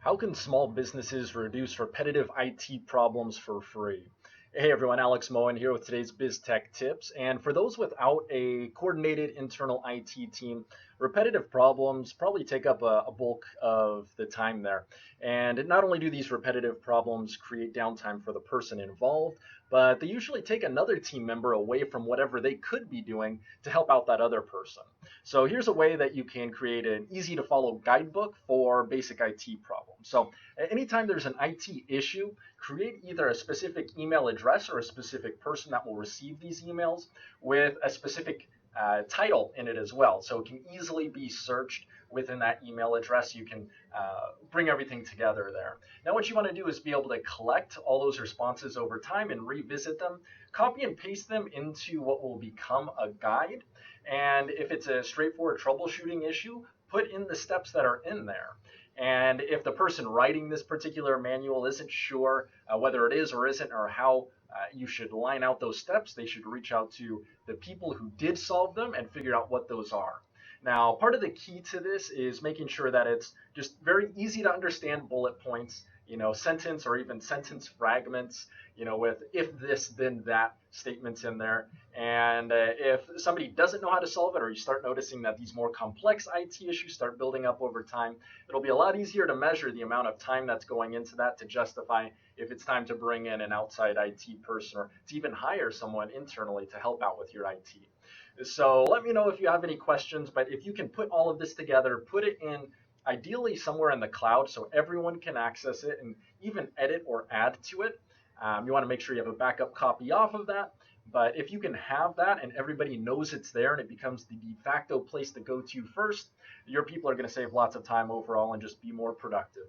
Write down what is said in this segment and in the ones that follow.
How can small businesses reduce repetitive IT problems for free? Hey everyone, Alex Moen here with today's BizTech tips. And for those without a coordinated internal IT team, repetitive problems probably take up a bulk of the time there. And not only do these repetitive problems create downtime for the person involved, but they usually take another team member away from whatever they could be doing to help out that other person. So here's a way that you can create an easy to follow guidebook for basic IT problems. So anytime there's an IT issue, create either a specific email address or a specific person that will receive these emails with a specific title in it as well. So it can easily be searched within that email address. You can bring everything together there. Now, what you want to do is be able to collect all those responses over time and revisit them, copy and paste them into what will become a guide. And if it's a straightforward troubleshooting issue, put in the steps that are in there. And if the person writing this particular manual isn't sure whether it is or isn't, or how you should line out those steps, they should reach out to the people who did solve them and figure out what those are. Now, part of the key to this is making sure that it's just very easy to understand bullet points, sentence or even sentence fragments, with if this, then that statements in there. And if somebody doesn't know how to solve it, or you start noticing that these more complex IT issues start building up over time, it'll be a lot easier to measure the amount of time that's going into that to justify if it's time to bring in an outside IT person or to even hire someone internally to help out with your IT. So let me know if you have any questions, but if you can put all of this together, put it in ideally somewhere in the cloud so everyone can access it and even edit or add to it. You want to make sure you have a backup copy off of that. But if you can have that and everybody knows it's there and it becomes the de facto place to go to first, your people are going to save lots of time overall and just be more productive.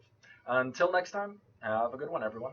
Until next time, have a good one, everyone.